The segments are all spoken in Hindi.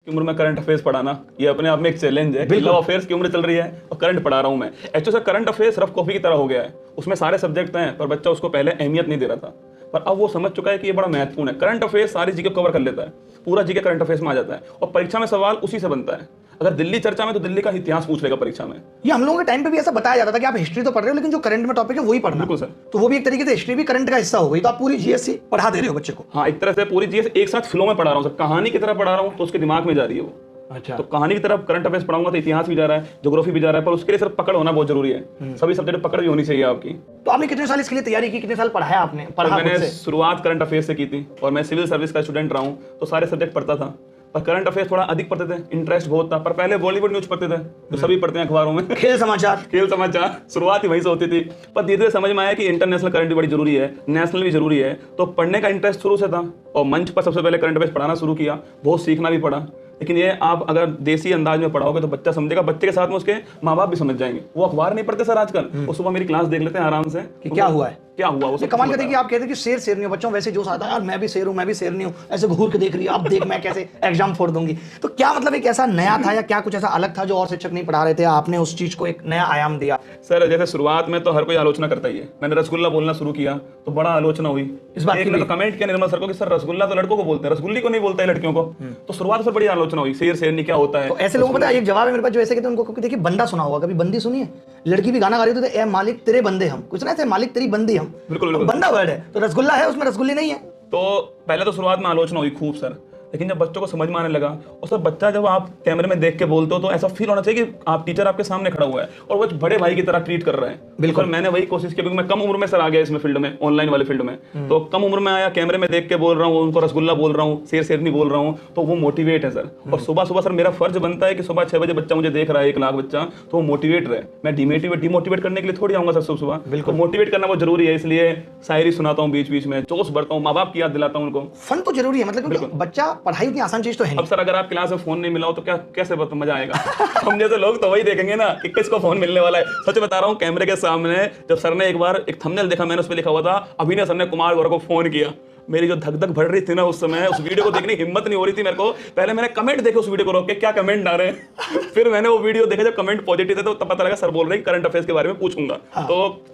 उम्र में करंट अफेयर्स पढ़ाना ये अपने आप में एक चैलेंज है। लव अफेयर्स की उम्र चल रही है और करंट पढ़ा रहा हूँ मैं। Actually sir current affairs rough copy की तरह हो गया है, उसमें सारे सब्जेक्ट हैं पर बच्चा उसको पहले अहमियत नहीं दे रहा था, पर अब वो समझ चुका है कि ये बड़ा महत्वपूर्ण है। करंट अफेयर्स सारी जीके कवर कर लेता है, पूरा जीके करंट अफेयर्स में आ जाता है और परीक्षा में सवाल उसी से बनता है। अगर दिल्ली चर्चा में तो दिल्ली का इतिहास पूछ लेगा परीक्षा में। ये हम लोगों के टाइम पे भी ऐसा बताया जाता था कि आप हिस्ट्री तो पढ़ रहे हो लेकिन जो करंट में टॉपिक है वही पढ़ना। बिल्कुल सर। तो वो भी एक तरीके से हिस्ट्री भी करंट का हिस्सा हो गई, तो आप पूरी जीएससी पढ़ा दे रहे हो बच्चे को। हाँ, एक तरह से पूरी चीज एक साथ फ्लो में पढ़ा रहा हूँ सर, कहानी की तरह पढ़ा रहा हूँ तो उसके दिमाग में जा रही है वो। अच्छा। तो कहानी की तरफ करंट अफेयर्स पढ़ाऊंगा तो इतिहास भी जा रहा है, ज्योग्राफी भी जा रहा है, पर उसके लिए सर पकड़ होना बहुत जरूरी है। सभी सब्जेक्ट पकड़ भी होनी चाहिए आपकी। तो आपने कितने साल इसके लिए तैयारी की, कितने साल पढ़ाया आपने? तो मैंने शुरुआत करंट अफेयर्स से की थी और मैं सिविल सर्विस का स्टूडेंट रहा हूँ तो सारे सब्जेक्ट पढ़ता था, पर करंट अफेयर्स थोड़ा अधिक पढ़ते थे, इंटरेस्ट बहुत था। पर पहले बॉलीवुड न्यूज पढ़ते थे जो सभी पढ़ते हैं अखबारों में, खेल समाचार शुरुआत ही वहीं से होती थी। पर धीरे धीरे समझ में आया कि इंटरनेशनल करंट भी बड़ी जरूरी है, नेशनल भी जरूरी है, तो पढ़ने का इंटरेस्ट शुरू से था और मंच पर सबसे पहले करंट अफेयर्स पढ़ाना शुरू किया, बहुत सीखना भी पड़ा। लेकिन ये आप अगर देसी अंदाज में पढ़ाओगे तो बच्चा समझेगा, बच्चे के साथ में उसके माँ बाप भी समझ जाएंगे। वो अखबार नहीं पढ़ते सर आजकल, वो सुबह मेरी क्लास देख लेते हैं आराम से कि क्या हुआ है, क्या हुआ। वो कमाल करते हैं कि आप कहते हैं कि शेर नहीं हो, बच्चों वैसे जोश आता है यार मैं भी शेर नहीं हूँ, ऐसे घूर के देख रही है, अब देख मैं कैसे एग्जाम फोड़ दूंगी। तो क्या मतलब एक ऐसा नया था या क्या कुछ ऐसा अलग था जो और शिक्षक नहीं पढ़ा रहे थे, आपने उस चीज को एक नया आयाम दिया? सर जैसे शुरुआत में तो हर कोई आलोचना करता ही है, मैंने रसगुल्ला बोलना शुरू किया तो बड़ा आलोचना हुई। इस बात की तो कमेंट किया निर्मल सर को कि सर रसगुल्ला तो लड़कों को बोलते हैं, रसगुल्ली को नहीं बोलता है लड़कियों को। तो शुरुआत से बड़ी आलोचना हुई, शेर क्या होता है। तो ऐसे लोगों को पता है, एक जवाब है मेरे पास जो ऐसे कहते हैं उनको, देखिए बंदा सुना होगा, कभी बंदी सुनी है? लड़की भी गाना गा रही होती है, ए मालिक तेरे बंदे हम, कुछ ना ऐसे मालिक तेरी बंदी हम। बिल्कुल बंदा वर्ड है तो रसगुल्ला है, उसमें रसगुल्ली नहीं है। तो पहले तो शुरुआत में आलोचना हुई खूब सर, लेकिन जब बच्चों को समझ में आने लगा और सर बच्चा जब आप कैमरे में देख के बोलते हो तो ऐसा फील होना चाहिए कि आप टीचर आपके सामने खड़ा हुआ है और वो बड़े भाई की तरह ट्रीट कर रहे हैं। बिल्कुल। मैंने वही कोशिश की, क्योंकि मैं कम उम्र में सर आ गया इसमें फील्ड में, ऑनलाइन वाले फील्ड में। तो कम उम्र में आया, कैमरे में देख के बोल रहा हूँ, उनको रसगुल्ला बोल रहा हूँ, शेर नहीं बोल रहा हूँ, तो वो मोटिवेट है सर। और सुबह सुबह सर मेरा फर्ज बनता है कि सुबह 6 बजे बच्चा मुझे देख रहा है, 1 लाख बच्चा, तो वो मोटिवेट रहे। मैं डिमोटिवेट करने के लिए थोड़ी आऊंगा सर सुबह। बिल्कुल, मोटिवेट करना बहुत जरूरी है, इसलिए शायरी सुनाता हूँ बीच बीच में, जोश बढ़ता हूँ, माँ बाप की याद दिलाता हूँ उनको। फन तो जरूरी है, मतलब क्योंकि बच्चा पढ़ाई उतनी आसान चीज तो है। अब सर अगर आप क्लास में फोन नहीं मिला हो तो क्या कैसे मजा आएगा? हम जैसे लोग तो वही देखेंगे ना कि किसको फोन मिलने वाला है। सच बता रहा हूँ, कैमरे के सामने जब सर ने एक बार एक थंबनेल देखा, मैंने उस पर लिखा हुआ था अभिनय सर ने कुमार गौरव को फोन किया, मेरी जो धक धक बढ़ रही थी ना उस समय, उस वीडियो को देखने की हिम्मत नहीं हो रही थी मेरे को। पहले मैंने कमेंट देखे उस वीडियो को रोक के, क्या कमेंट आ रहे हैं। फिर मैंने वो वीडियो देखा, जब कमेंट पॉजिटिव थे तो तब पता लगा सर बोल रहे हैं करंट अफेयर्स के बारे में पूछूंगा। तो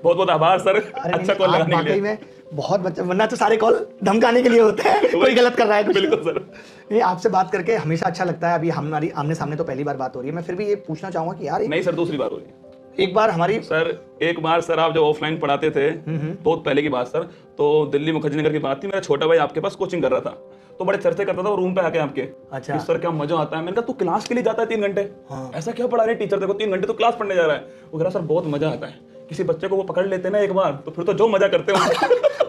बहुत बहुत आभार सर, अच्छा कॉल लगाने के लिए। बहुत बच्चा, वरना तो सारे कॉल धमकाने के लिए होते हैं, कोई गलत कर रहा है कुछ। बिल्कुल सर। ये आपसे बात करके हमेशा अच्छा लगता है। अभी हमारी आमने सामने तो पहली बार बात हो रही है, मैं फिर भी ये पूछना चाहूंगा कि यार नहीं सर, दूसरी बार हो रही है। एक बार सर आप जब ऑफलाइन पढ़ाते थे बहुत पहले की बात सर, तो दिल्ली मुखर्जी नगर की बात थी, मेरा छोटा भाई आपके पास कोचिंग कर रहा था, तो बड़े चर्चे करता था वो रूम पे आके आपके। अच्छा। सर क्या मजा आता है। मैंने कहा तू क्लास के लिए जाता है 3 घंटे? हाँ। ऐसा क्या पढ़ा रहे टीचर, देखो 3 घंटे तो क्लास पढ़ने जा रहा है। वो कह रहा सर बहुत मजा आता है, किसी बच्चे को वो पकड़ लेते ना एक बार तो फिर तो जो मजा करते हो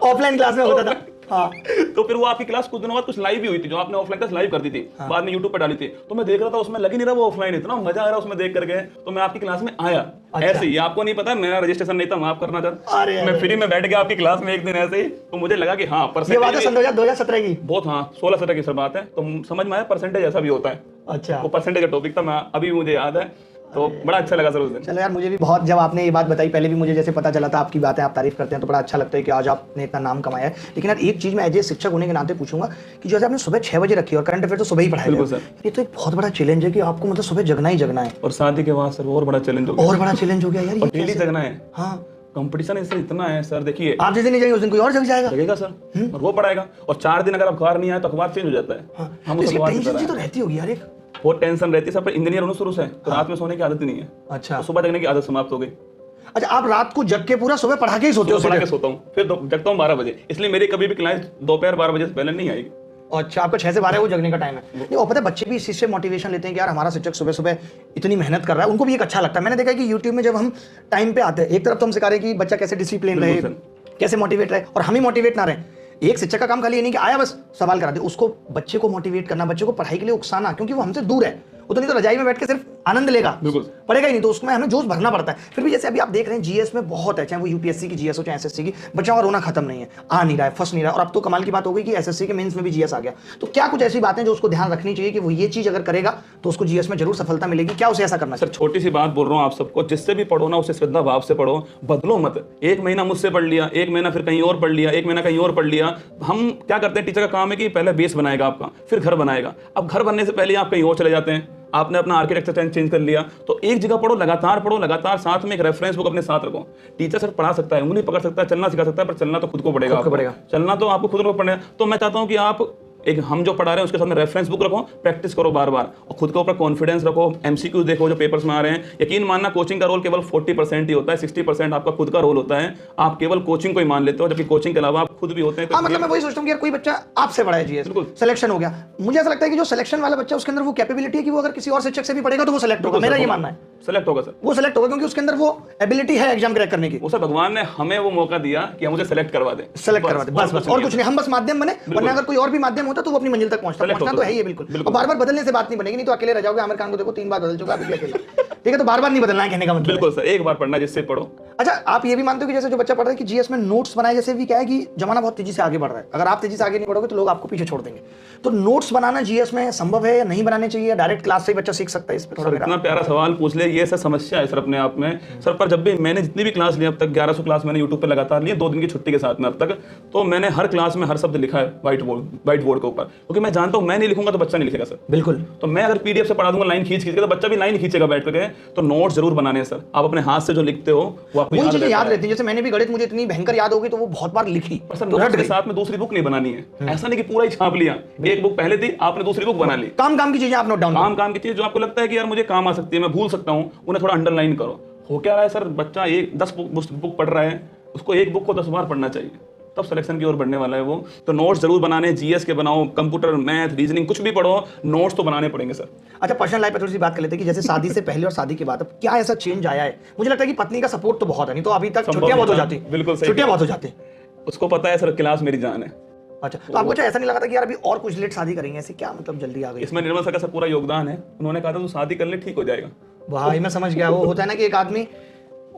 ऑफलाइन क्लास में होता था। हाँ। तो फिर वो आपकी क्लास कुछ दिनों बाद कुछ लाइव भी हुई थी, जो आपने ऑफलाइन क्लास लाइव कर दी थी। हाँ। बाद में यूट्यूब पर डाली थी, तो मैं देख रहा था, उसमें लगी नहीं रहा वो ऑफलाइन, इतना मजा आ रहा उसमें देख करके, तो मैं आपकी क्लास में आया। अच्छा। ऐसे ही, आपको नहीं पता मेरा रजिस्ट्रेशन नहीं था, माफ करना सर, मैं फ्री में बैठ गया आपकी क्लास में एक दिन ऐसे ही, तो मुझे लगा कि हाँ परसेंटेज 2017 की बहुत, हाँ 16-17 की सर बात है, तो समझ में आया परसेंटेज ऐसा भी होता है। अच्छा। वो परसेंटेज का टॉपिक था, मैं अभी मुझे याद है, तो बड़ा अच्छा लगा सर उस दिन। चलो यार, मुझे भी बहुत, जब आपने ये बात बताई, पहले भी मुझे जैसे पता चला था आपकी बातें, आप तारीफ करते हैं तो बड़ा अच्छा लगता है कि आज आपने इतना नाम कमाया है। लेकिन यार एक चीज मैं एज ए शिक्षक होने के नाते पूछूंगा कि जैसे आपने सुबह 6 बजे रखी और करंट अफेयर तो सुबह ही पढ़ाया, ये तो एक बहुत बड़ा चैलेंज है कि आपको मतलब सुबह जगना ही जगना है। और शादी के बाद सर और बड़ा चैलेंज हो गया, और बड़ा चैलेंज हो गया यार, ये डेली जगना है। हाँ, कंपटीशन इससे इतना है सर, देखिए आप जिस दिन नहीं जाएंगे उस दिन कोई और जग जाएगा, लगेगा सर, और वो पढ़ाएगा। और 4 दिन अगर अखबार नहीं आया तो अखबार चेंज हो जाता है। हम उस टेंशन तो रहती होगी यार, एक बहुत टेंशन रहती है सर, पर इंजीनियर हूं शुरू से, तो रात में सोने की आदत ही नहीं है। अच्छा। तो सुबह जगने की आदत समाप्त हो गई। अच्छा, आप रात को जग के पूरा सुबह पढ़ा के ही सोते हो? पढ़ा के सोता हूँ, फिर जगता हूँ 12 बजे, इसलिए मेरी कभी भी क्लास दोपहर 12 बजे से पहले नहीं आएगी। अच्छा, आपको 6 से 12 वो जगने का टाइम है। नहीं, और पता है बच्चे भी इस चीज से मोटिवेशन लेते हैं कि यार हमारा शिक्षक सुबह सुबह इतनी मेहनत कर रहा है, उनको भी एक अच्छा लगता है। मैंने देखा कि यूट्यूब में जब हम टाइम पे आते हैं, एक तरफ तो हम सिखा रहे हैं कि बच्चा कैसे डिसिप्लिन रहे, कैसे मोटिवेट रहे, और हम ही मोटिवेट ना रहे। एक शिक्षक का काम खाली ये नहीं कि आया बस सवाल करा दे, उसको बच्चे को मोटिवेट करना, बच्चे को पढ़ाई के लिए उकसाना, क्योंकि वो हमसे दूर है। वो तो नहीं तो रजाई में बैठ के सिर्फ आनंद लेगा, बिल्कुल। पढ़ेगा ही नहीं, तो उसमें हमें जोश भरना पड़ता है। फिर भी जैसे अभी आप देख रहे हैं जीएस में बहुत है, चाहे वो यूपीएससी की जीएस हो चाहे एसएससी की, बच्चों का रोना खत्म नहीं है, आ नहीं रहा है, फंस नहीं रहा है। और अब तो कमाल की बात हो गई कि एसएससी के मेंस में भी जीएस आ गया। तो क्या कुछ ऐसी बातें जो उसको ध्यान रखनी चाहिए कि वो ये चीज अगर करेगा तो उसको जीएस में जरूर सफलता मिलेगी, क्या उसे ऐसा करना सर छोटी सी बात बोल रहा हूँ आप सबको, जिससे भी पढ़ो ना उसे श्रद्धा भाव से पढ़ो, बदलो मत। एक महीना मुझसे पढ़ लिया, एक महीना फिर कहीं और पढ़ लिया, एक महीना कहीं और पढ़ लिया। हम क्या करते हैं, टीचर का काम है कि पहले बेस बनाएगा आपका, फिर घर बनाएगा। अब घर बनने से पहले आप कहीं और चले जाते हैं, आपने अपना आर्किटेक्चर चेंज कर लिया। तो एक जगह पढ़ो, लगातार, साथ में एक रेफरेंस बुक अपने साथ रखो। टीचर सर पढ़ा सकता है, उंगली पकड़ सकता है, चलना सिखा सकता है, पर चलना तो खुद को पड़ेगा, चलना तो आपको खुद को पड़ेगा। तो मैं चाहता हूँ कि आप एक हम जो पढ़ा रहे हैं उसके साथ में रेफरेंस बुक रखो, प्रैक्टिस करो बार बार, और खुद के ऊपर कॉन्फिडेंस रखो। एमसीक्यू देखो जो पेपर्स में आ रहे हैं। यकीन मानना कोचिंग का रोल केवल 40% ही होता है, 60% आपका खुद का रोल होता है। आप केवल कोचिंग को ही मान लेते हो, जबकि कोचिंग के अलावा आप खुद भी होते हैं। हाँ, मतलब मैं वही सोचता हूँ कि यार कोई बच्चा आपसे बड़ा है जीएस, सिलेक्शन हो गया, मुझे ऐसा लगता है कि जो सिलेक्शन वाला बच्चा उसके अंदर वो कैपेबिलिटी है कि वो अगर किसी और शिक्षक से भी पढ़ेगा तो वो सिलेक्ट होगा। मेरा ये मानना है सेलेक्ट होगा सर, वो सिलेक्ट होगा, क्योंकि उसके अंदर वो एबिलिटी है एग्जाम क्रैक करने की। उसे भगवान ने हमें वो मौका दिया कि हम उसे सेलेक्ट करवा दें, बस और कुछ नहीं, हम बस माध्यम बने। वरना अगर कोई और भी माध्यम होता तो वो अपनी मंजिल तक पहुंचना तो है ही बिल्कुल। और बार बार बदलने से बात नहीं बनेगी, नहीं तो अकेले रह जाओगे। आमिर खान को देखो 3 बार बदल चुका है, अभी अकेले। ठीक है, तो बार बार नहीं बदलना है कहने का मतलब। बिल्कुल सर, एक बार पढ़ना जिससे पढ़ो। अच्छा, आप ये भी मानते हो कि जैसे जो बच्चा पढ़ रहा है कि जीएस में नोट्स बनाए, जैसे भी क्या है कि जमाना बहुत तेजी से आगे बढ़ रहा है, अगर आप तेजी से आगे नहीं बढ़ोगे तो लोग आपको पीछे छोड़ देंगे। तो नोट्स बनाना जीएस में संभव है या नहीं बनाने चाहिए, डायरेक्ट क्लास से ही बच्चा सीख सकता है? इस पर थोड़ा इतना प्यारा सवाल पूछ ले, ये सर समस्या है सर अपने आप में सर। पर जब भी मैंने जितनी भी क्लास ली अब तक, 1100 क्लास मैंने यूट्यूब पे लगातार ली, 2 दिन की छुट्टी के साथ में अब तक, तो मैंने हर क्लास में हर शब्द लिखा है व्हाइट बोर्ड के ऊपर, क्योंकि मैं जानता हूँ मैं नहीं लिखूंगा तो बच्चा नहीं लिखेगा सर। बिल्कुल। तो मैं अगर पीडीएफ से पढ़ा दूंगा लाइन खींच के, तो बच्चा भी लाइन खींचेगा बैठ करके। तो नोट्स जरूर बनाने हैं सर। आप अपने हाथ से जो लिखते हो वो आपको याद रहती है। जैसे मैंने भी गणित मुझे इतनी भयंकर याद होगी तो वो बहुत बार लिखी, पर सर नोट्स के साथ में दूसरी बुक नहीं बनानी है। ऐसा नहीं कि पूरा ही छाप लिया, एक बुक पहले थी आपने दूसरी बुक बना ली। काम की चीजें आप नोट डाउन, काम की चीज जो आपको लगता है कि यार मुझे काम आ सकती है, मैं भूल सकता हूँ, उन्हें थोड़ा अंडरलाइन करो। हो क्या रहा है सर, बच्चा 10 बुक पढ़ रहा है, उसको एक बुक को 10 बार पढ़ना चाहिए, तब सिलेक्शन की ओर बढ़ने वाला है वो। तो नोट्स जरूर बनाने, जीएस के बनाओ, कंप्यूटर, मैथ, रीजनिंग, कुछ भी पढ़ो, नोट्स तो बनाने पड़ेंगे सर। अच्छा, पर्सनल लाइफ पे थोड़ी सी बात कर लेते हैं कि जैसे शादी से पहले और शादी के बाद अब क्या ऐसा चेंज आया है? मुझे लगता है कि पत्नी का सपोर्ट तो बहुत है, नहीं तो अभी तक छुट्टियां बहुत हो जाती। बिल्कुल, छुट्टियां बहुत हो जाती। उसको पता है सर क्लास मेरी जान है। अच्छा, तो आपको ऐसा नहीं लगा था कि यार अभी और कुछ लेट शादी करेंगे, ऐसे क्या मतलब जल्दी आ गई? इसमें निर्मल सर का सब पूरा योगदान है। उन्होंने कहा था तू शादी कर ले, ठीक हो जाएगा। भाई मैं समझ गया, वो होता है ना कि एक आदमी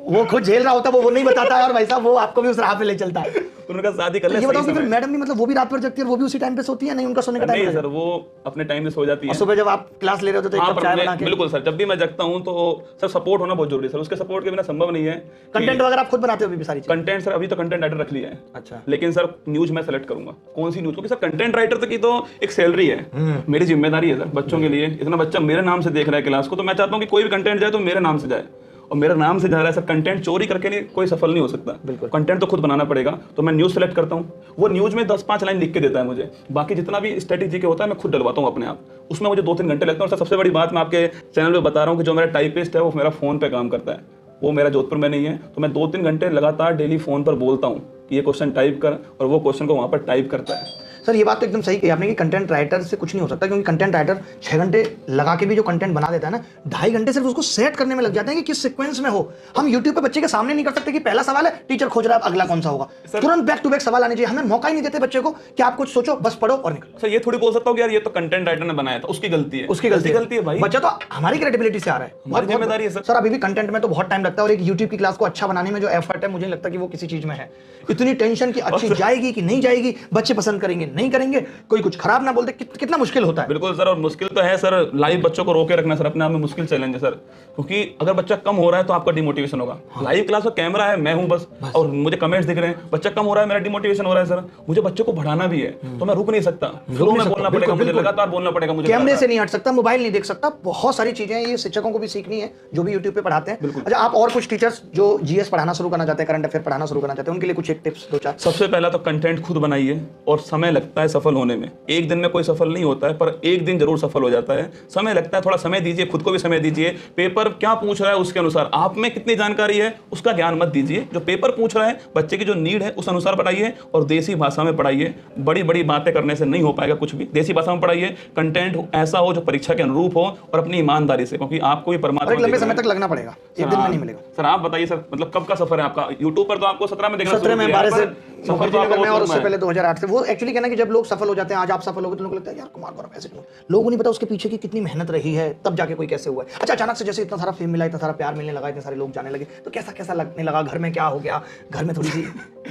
वो खुद झेल रहा होता है, वो नहीं बताता है, और वैसा वो आपको भी उस राह पे ले चलता है। उन्होंने कहा शादी कर ले। ये बताओ कि फिर मैडम भी मतलब वो भी रात भर जगती है और वो भी उसी टाइम पे सोती है? नहीं, उनका सोने का टाइम नहीं सर, वो अपने टाइम से सो जाती है। सुबह जब आप क्लास ले रहे होते तो एक कप चाय बना के? बिल्कुल सर, जब भी मैं जगता हूँ तो सर सपोर्ट होना बहुत जरूरी है सर। उसके सपोर्ट के बिना संभव नहीं है। कंटेंट वगैरह आप खुद बनाते हो? अभी भी सारी कंटेंट सर, अभी तो कंटेंट राइटर रख लिया है। अच्छा, लेकिन सर न्यूज मैं सेलेक्ट करूंगा, कौन सी न्यूज, क्योंकि सर कंटेंट राइटर की तो एक सैलरी है, मेरी जिम्मेदारी है सर बच्चों के लिए। इतना बच्चा मेरे नाम से देख रहा है क्लास को, तो मैं चाहता हूँ कि कोई भी कंटेंट जाए तो मेरे नाम से जाए, और मेरा नाम से जा रहा है सर। कंटेंट चोरी करके नहीं कोई सफल नहीं हो सकता। बिल्कुल, कंटेंट तो खुद बनाना पड़ेगा। तो मैं न्यूज़ सेलेक्ट करता हूँ, वो न्यूज़ में 10-5 लाइन लिख के देता है मुझे, बाकी जितना भी स्ट्रेटेजी के होता है मैं खुद डलवाता हूँ अपने आप। उसमें मुझे 2-3 घंटे लगते हैं। और सबसे बड़ी बात मैं आपके चैनल पे बता रहा हूँ कि जो मेरा टाइपिस्ट है वो मेरा फ़ोन पे काम करता है, वो मेरा जोधपुर में नहीं है। तो मैं 2-3 घंटे लगातार डेली फ़ोन पर बोलता हूँ कि ये क्वेश्चन टाइप कर, और वो क्वेश्चन को वहाँ पर टाइप करता है। सर ये बात तो एकदम सही कही आपने कि कंटेंट राइटर से कुछ नहीं हो सकता, क्योंकि कंटेंट राइटर 6 घंटे लगा के भी जो कंटेंट बना देता है ना, 2.5 घंटे सिर्फ उसको सेट करने में लग जाते हैं कि किस सीक्वेंस में हो। हम यूट्यूब पे बच्चे के सामने नहीं कर सकते कि पहला सवाल है, टीचर खोज रहा है, अगला कौन सा होगा, तुरंत बैक टू बैक सवाल आने चाहिए। हमें मौका ही नहीं देते बच्चे को कि आप कुछ सोचो, बस पढ़ो और निकलो। सर ये थोड़ी बोल सकता हूँ कि यार ये तो कंटेंट राइटर ने बनाया था, उसकी गलती है। उसकी गलती है भाई, बच्चा तो हमारी क्रेडिबिलिटी से आ रहा है, हमारी जिम्मेदारी है सर। अभी भी कंटेंट में तो बहुत टाइम लगता है, और एक यूट्यूब की क्लास को अच्छा बनाने में जो एफर्ट है, मुझे नहीं लगता कि वो किसी चीज में है। इतनी टेंशन की अच्छी जाएगी कि नहीं जाएगी, बच्चे पसंद करेंगे नहीं करेंगे, कोई कुछ खराब ना बोलते, कितना मुश्किल होता है। बिल्कुल सर, और मुश्किल तो है सर। लाइव बच्चों को रोके रखना सर अपने आप में मुश्किल चैलेंज है सर, क्योंकि अगर बच्चा कम हो रहा है तो आपका डिमोटिवेशन होगा। लाइव क्लास का कैमरा है, मैं हूं बस, और मुझे कमेंट्स दिख रहे हैं, बच्चा कम हो रहा है, मेरा डिमोटिवेशन हो रहा है सर। मुझे बच्चे को बढ़ाना भी है, तो मैं रुक नहीं सकता, शुरू में बोलना पड़ेगा मुझे, लगातार बोलना पड़ेगा मुझे, कैमरे से नहीं हट सकता, मोबाइल नहीं देख सकता। बहुत सारी चीजें ये शिक्षकों को भी सीखनी है जो भी यूट्यूब पे पढ़ाते हैं। अच्छा, आप और कुछ टीचर्स जो जीएस पढ़ाना शुरू करना चाहते हैं, करंट अफेयर पढ़ाना शुरू करना चाहते हैं, उनके लिए कुछ एक टिप्स 2-4? सबसे पहला तो कंटेंट खुद बनाइए, और समय लगता है सफल होने में। एक दिन में कोई सफल नहीं होता है, पर एक दिन जरूर सफल हो जाता है। समय लगता है, थोड़ा समय दीजिए, खुद को भी समय दीजिए। पेपर क्या पूछ रहा है उसके अनुसार, आप में कितनी जानकारी है उसका ज्ञान मत दीजिए। जो पेपर पूछ रहा है, बच्चे की जो नीड है उस अनुसार पढ़ाइए, और देसी भाषा में पढ़ाइए। बड़ी बड़ी बातें करने से नहीं हो पाएगा कुछ भी, देसी भाषा में पढ़ाइए। कंटेंट ऐसा हो जो परीक्षा के अनुरूप हो, और अपनी ईमानदारी से, क्योंकि आपको भी परमात्मा लंबे समय तक लगना पड़ेगा, एक दिन में नहीं मिलेगा। सर आप बताइए सर, मतलब कब का सफर है आपका? यूट्यूब पर तो आपको 17 में देखना, 17 में 12 से सफर तो मुखर्जी आपका नगर में, और बहुत उससे लंबा है। पहले 2008 से। वो एक्चुअली कहना कि जब लोग सफल हो जाते हैं, आज आप सफल हो गए तो लोगों को लगता है यार कुमार गौरव ऐसे क्यों, लोगों को नहीं पता उसके पीछे की कितनी मेहनत रही है, तब जाके कोई कैसे हुआ है। अच्छा, अचानक से जैसे इतना सारा फेम मिला, इतना सारा प्यार मिलने लगा, इतने सारे लोग जाने लगे, तो कैसा कैसा लगने लगा, घर में क्या हो गया, घर में थोड़ी सी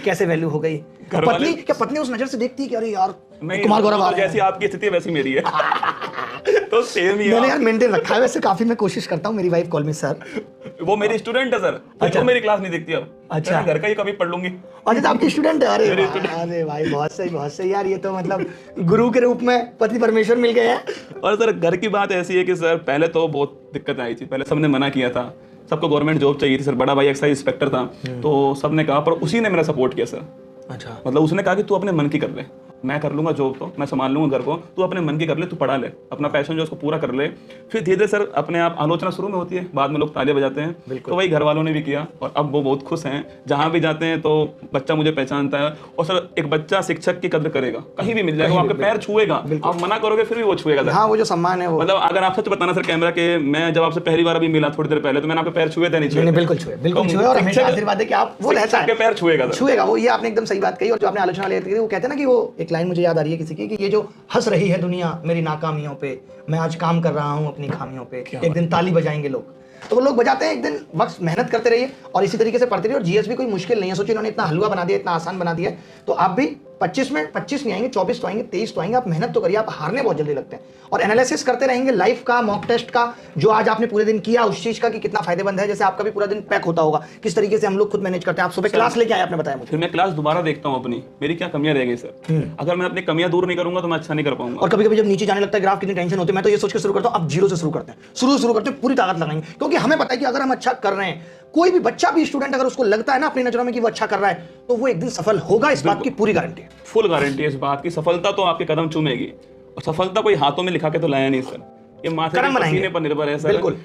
कैसे वैल्यू हो गई, घर वाले- पत्नी क्या, पत्नी उस नजर से देखती है कि अरे यार नहीं, कुमार गौरव आ तो रहे हैं। जैसी आपकी स्थिति है वैसी मेरी है। तो सेम ही मैंने है। यार मेंटेन रखा है वैसे, काफी मैं कोशिश करता हूँ, मेरी वाइफ कॉल मी सर। वो मेरी स्टूडेंट है सर, अच्छा। तो मेरी क्लास नहीं देखती अब। अच्छा। मैं घर का ही कभी पढ़ लूंगी। अच्छा, तो आपकी स्टूडेंट है, अरे मेरी वाह, अरे भाई बहुत सही यार, ये तो मतलब गुरु के रूप में पति परमेश्वर मिल गए हैं। और सर घर की बात ऐसी है कि सर पहले तो बहुत दिक्कत आई थी, पहले सबने मना किया था, सबको गवर्नमेंट जॉब चाहिए थी सर, बड़ा भाई एक्साइज इंस्पेक्टर था, तो सबने कहा, पर उसी ने मेरा सपोर्ट किया सर। अच्छा, मतलब उसने कहा कि तू अपने मन की कर ले, मैं कर लूंगा जॉब, तो मैं संभाल लूंगा घर को, तू अपने मन की कर ले, तू पढ़ा ले, अपना पैशन जो उसको पूरा कर ले। फिर धीरे धीरे सर अपने आप आलोचना शुरू में होती है, बाद में लोग तालियां बजाते हैं, तो वही घर वालों ने भी किया और अब वो बहुत खुश हैं। जहां भी जाते हैं तो बच्चा मुझे पहचानता है। और सर एक बच्चा शिक्षक की कदर करेगा, कहीं भी मिल जाएगा, वो आपके पैर छुएगा, आप मना करोगे फिर भी वो छुएगा सर। हाँ, वो जो सम्मान है वो, मतलब अगर आप सच बताना सर कैमरा के, मैं जब आपसे पहली बार अभी मिला थोड़ी देर पहले, तो मैंने आपके पैर छुए थे, नहीं छुए नहीं, थे? बिल्कुल छुए, बिल्कुल तो छुए, और हमेशा शिक्षक- आशीर्वाद है कि आप, वो रहता शिक्षक के है, पैर छुएगा सर। छुएगा वो, ये आपने एकदम सही बात कही। और जो आपने आलोचना लेते थे, वो कहते हैं ना कि वो एक लाइन मुझे याद आ रही है किसी की, कि ये जो हंस रही है दुनिया मेरी नाकामियों पे, मैं आज काम कर रहा हूँ अपनी खामियों पे, एक दिन ताली बजाएंगे लोग, तो वो लोग बजाते हैं। एक दिन वक्त मेहनत करते रहिए और इसी तरीके से पढ़ते रहिए। और जीएस भी कोई मुश्किल नहीं है, सोचिए इन्होंने इतना हलवा बना दिया, इतना आसान बना दिया है, तो आप भी 25 में 25 नहीं आएंगे, 24 तो आएंगे, 23 तो आएंगे। आप मेहनत तो करिए, आप हारने बहुत जल्दी लगते हैं। और एनालिसिस करते रहेंगे लाइफ का, मॉक टेस्ट का, जो आज आपने पूरे दिन किया उस चीज का कि कितना फायदेमंद है। जैसे आपका भी पूरा दिन पैक होता होगा, किस तरीके से हम लोग खुद मैनेज करते हैं। आप सुबह क्लास लेके आए, आपने बताया मुझे, फिर मैं क्लास दोबारा देखता हूँ अपनी, मेरी क्या कमियां रह गई सर। अगर मैं अपनी कमियां दूर नहीं करूंगा तो मैं अच्छा नहीं कर पाऊंगा। और कभी कभी जब नीचे जाने लगता है ग्राफ, कितनी टेंशन होती है, मैं तो ये सोच के शुरू करता हूँ अब जीरो से शुरू करते हैं, शुरू करते हैं, पूरी ताकत लगाएंगे, क्योंकि हमें पता है कि अगर हम अच्छा कर रहे हैं, कोई भी बच्चा भी स्टूडेंट अगर उसको लगता है ना अपनी नजरों में कि वो अच्छा कर रहा है, तो वो एक दिन सफल होगा, इस बात की पूरी गारंटी है। फुल गारंटी है इस बात की, सफलता तो आपके कदम चूमेगी। और सफलता कोई हाथों में लिखा के तो लाया नहीं सर, ये माथे कर्म के बनाएंगे। पसीने पर निर्भर है सर। बिल्कुल।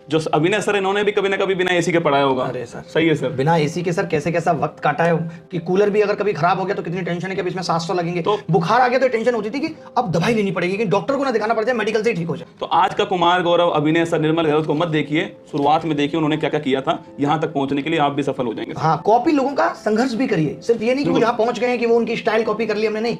जो अभिनय सर, इन्होंने भी कभी ना कभी बिना एसी के पढ़ाया होगा। अरे सर, सही है सर। बिना एसी के सर कैसे कैसा वक्त काटा है, कि कूलर भी अगर कभी खराब हो गया तो कितनी टेंशन है कि अब इसमें सांस तो लगेंगे, तो बुखार आ गया तो टेंशन होती थी कि अब दवाई लेनी पड़ेगी, कि डॉक्टर को ना दिखाना पड़ जाए, मेडिकल से ही ठीक हो जाए। तो आज का कुमार गौरव, अभिनय सर, निर्मल गहलोत को मत देखिए, शुरुआत में देखिए उन्होंने क्या क्या किया था, यहाँ तक पहुंचने के लिए आप भी सफल हो जाएंगे। हाँ, कॉपी लोगों का संघर्ष भी करिए, सिर्फ ये नहीं कि वो जहाँ पहुंच गए हैं कि वो उनकी स्टाइल कॉपी कर ली हमने, नहीं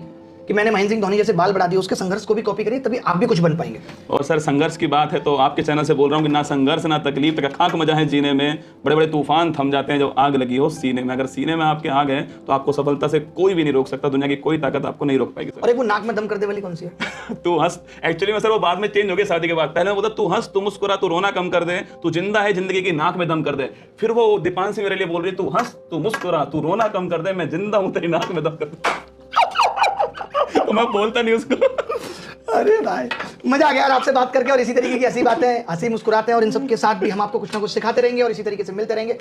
कि मैंने महेंद्र सिंह धोनी जैसे बाल बढ़ा दिए, उसके संघर्ष को भी कॉपी करिए, तभी आप भी कुछ बन पाएंगे। और सर संघर्ष की बात है तो आपके चैनल से बोल रहा हूँ कि ना संघर्ष ना तकलीफ का खाक मजा है जीने में, बड़े बड़े तूफान थम जाते हैं जब आग लगी हो सीने में। अगर सीने में आपके आग है तो आपको सफलता से कोई भी नहीं रोक सकता, दुनिया की कोई ताकत आपको नहीं रोक पाएगी और एक वो नाक में दम कर दे वाली कौन सी है? सर। तू हंस, एक्चुअली में सर वो बाद में चेंज हो गया शादी के बाद। पहले वो बोलता तू हंस, तू मुस्कुरा, तू रोना कम कर दे, तू जिंदा है जिंदगी की नाक में दम कर दे। फिर वो दीपांशी मेरे लिए बोल रही है तू हंस, तू मुस्कुरा, तू रोना कम कर दे, मैं जिंदा हूं तेरी नाक में दम कर दे। तो मैं बोलता नहीं उसको। अरे भाई, मजा आ गया यार आपसे बात करके, और इसी तरीके की ऐसी बातें हंसी मुस्कुराते हैं, और इन सब के साथ भी हम आपको कुछ ना कुछ सिखाते रहेंगे और इसी तरीके से मिलते रहेंगे।